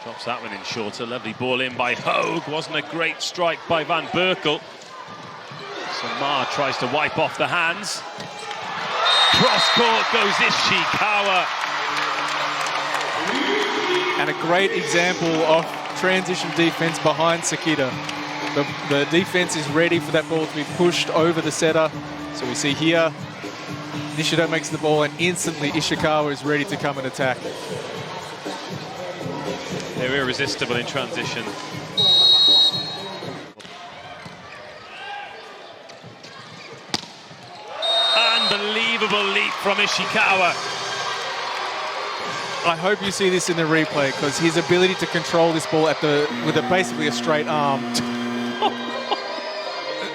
Drops that one in shorter. Lovely ball in by Hogue. Wasn't a great strike by Van Berkel. Samar tries to wipe off the hands. Cross court goes Ishikawa. And a great example of transition defense behind Sekita. The defense is ready for that ball to be pushed over the setter. So we see here, Nishida makes the ball and instantly Ishikawa is ready to come and attack. They're irresistible in transition. Unbelievable leap from Ishikawa. I hope you see this in the replay because his ability to control this ball with basically a straight arm.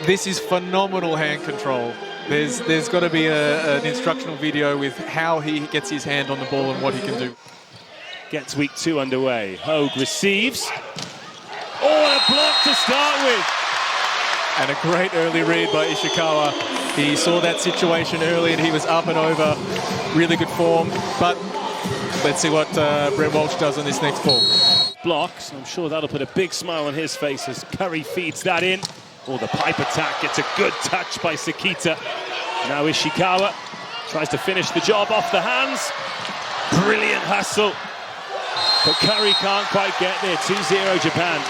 This is phenomenal hand control. There's got to be an instructional video with how he gets his hand on the ball and what he can do. Gets week 2 underway. Hogue receives. Oh, and a block to start with. And a great early read by Ishikawa. He saw that situation early and he was up and over. Really good form. But let's see what Brett Walsh does on this next ball. Blocks. I'm sure that'll put a big smile on his face as Curry feeds that in. Oh, the pipe attack gets a good touch by Sekita. Now Ishikawa tries to finish the job off the hands. Brilliant hustle. But Curry can't quite get there. 2-0 Japan.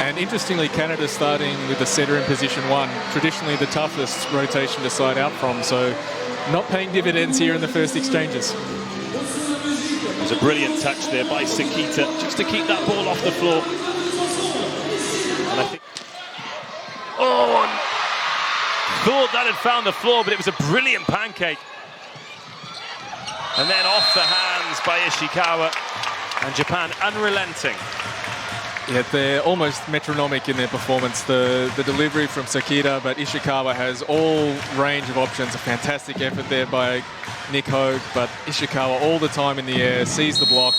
And interestingly, Canada starting with the setter in position 1. Traditionally the toughest rotation to side out from. So not paying dividends here in the first exchanges. There's a brilliant touch there by Sekita just to keep that ball off the floor. And I think... Oh, thought that had found the floor, but it was a brilliant pancake. And then off the hands by Ishikawa, and Japan unrelenting. Yeah, they're almost metronomic in their performance. The delivery from Sekita, but Ishikawa has all range of options. A fantastic effort there by Nick Hogue, but Ishikawa all the time in the air, sees the block,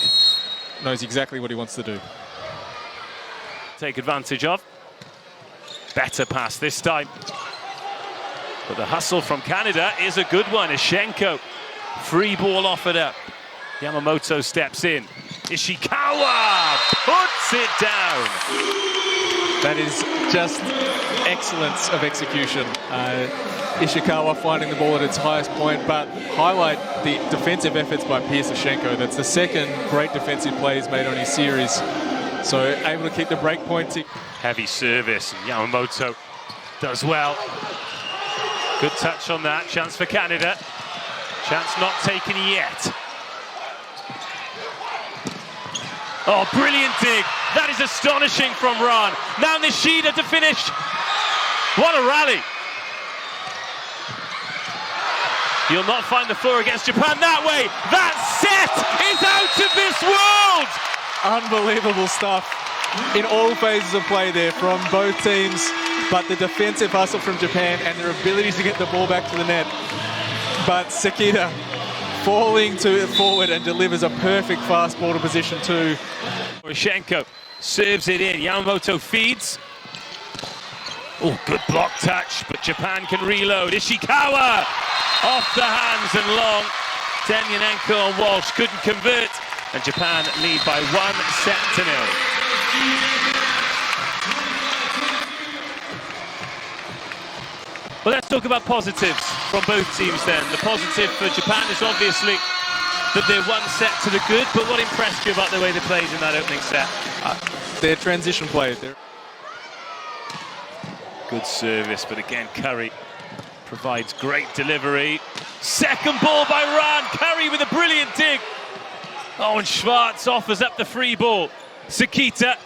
knows exactly what he wants to do. Take advantage of. Better pass this time. But the hustle from Canada is a good one. Ishenko, free ball offered up. Yamamoto steps in. Ishikawa puts it down. That is just excellence of execution. Ishikawa finding the ball at its highest point, but highlight the defensive efforts by Pierce Ishenko. That's the second great defensive play he's made on his series. So able to keep the break point. Heavy service, and Yamamoto does well. Good touch on that, chance for Canada. Chance not taken yet. Oh, brilliant dig. That is astonishing from Ron. Now Nishida to finish. What a rally. You'll not find the floor against Japan that way. That set is out of this world. Unbelievable stuff in all phases of play there from both teams, but the defensive hustle from Japan and their ability to get the ball back to the net. But Sekita falling forward and delivers a perfect fast ball to position 2. Ishenko serves it in. Yamamoto feeds. Oh, good block touch, but Japan can reload. Ishikawa off the hands and long. Demyanenko and Walsh couldn't convert, and Japan lead by 1-0. Well, let's talk about positives from both teams then. The positive for Japan is obviously that they're 1 set to the good, but what impressed you about the way they played in that opening set? Their transition play. Good service, but again, Curry provides great delivery. Second ball by Ran. Curry with a brilliant dig. Oh, and Schwartz offers up the free ball. Sekita.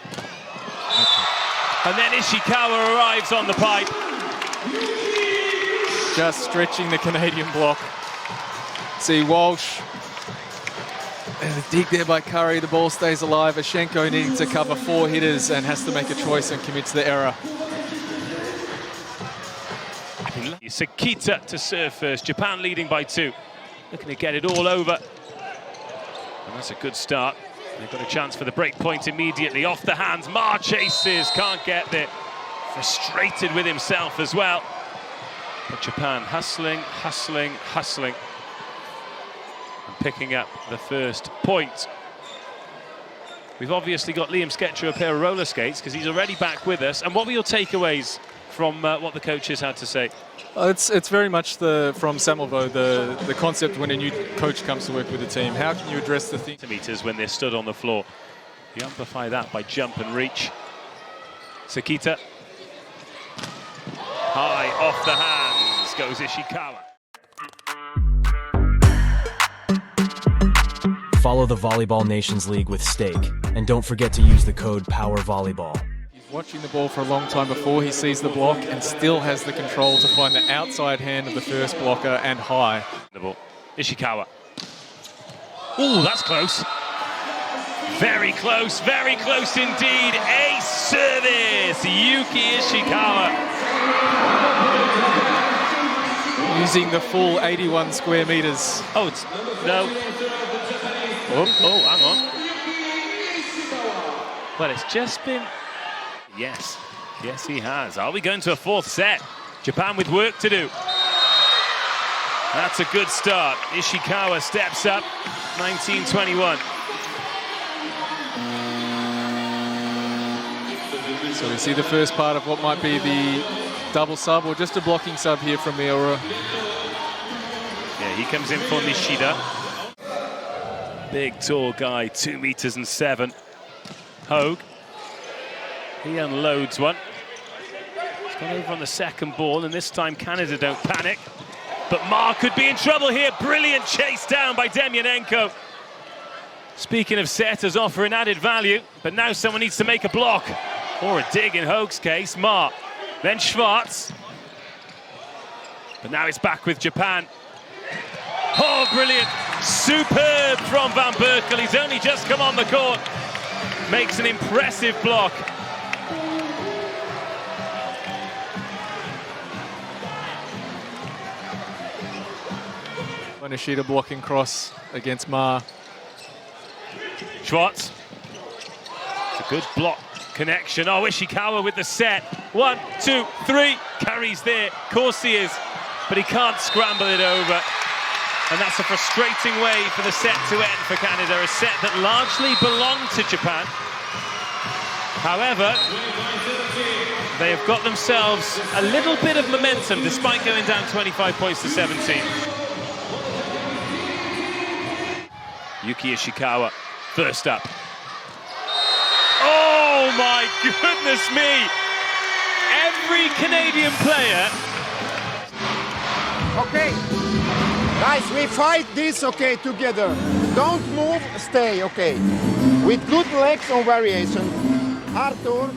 And then Ishikawa arrives on the pipe. Just stretching the Canadian block. See Walsh. And the dig there by Curry, the ball stays alive. Ishenko needing to cover 4 hitters and has to make a choice and commits the error. Sekita to serve first. Japan leading by 2. Looking to get it all over. And that's a good start. They've got a chance for the break point immediately. Off the hands, Ma chases, can't get there. Frustrated with himself as well. But Japan hustling, hustling, hustling. And picking up the first point. We've obviously got Liam Sketcher a pair of roller skates because he's already back with us. And what were your takeaways from what the coaches had to say? It's very much from Samovo, the concept when a new coach comes to work with the team. How can you address the thing? Meters when they're stood on the floor. You amplify that by jump and reach. Sakita. High off the hands goes Ishikawa. Follow the Volleyball Nations League with Stake, and don't forget to use the code POWERVOLLEYBall. He's watching the ball for a long time before he sees the block and still has the control to find the outside hand of the first blocker and high. Ishikawa. Ooh, that's close. Very close indeed. Ace service, Yuki Ishikawa. Using the full 81 square meters. Oh, it's, no. Oh, hang on. Well, it's just been... Yes, he has. Are we going to a fourth set? Japan with work to do. That's a good start. Ishikawa steps up, 19-21. So we see the first part of what might be the double sub or just a blocking sub here from Miura. Yeah, he comes in for Nishida. Big, tall guy, 2 meters and 7. Hogue. He unloads one. He's gone over on the second ball, and this time Canada don't panic. But Ma could be in trouble here. Brilliant chase down by Demyanenko. Speaking of setters offering added value, but now someone needs to make a block. Or a dig in Hogue's case. Ma. Then Schwartz. But now it's back with Japan. Oh, brilliant. Superb from Van Berkel. He's only just come on the court. Makes an impressive block. Nishida blocking cross against Ma. Schwartz. It's a good block connection. Oh, Ishikawa with the set. 1, 2, 3. Carries there. Of course he is. But he can't scramble it over. And that's a frustrating way for the set to end for Canada, a set that largely belonged to Japan. However, they have got themselves a little bit of momentum despite going down 25 points to 17. Yuki Ishikawa, first up. Oh my goodness me! Every Canadian player... Okay. Guys, we fight this, okay, together. Don't move, stay, okay. With good legs on variation. Arthur.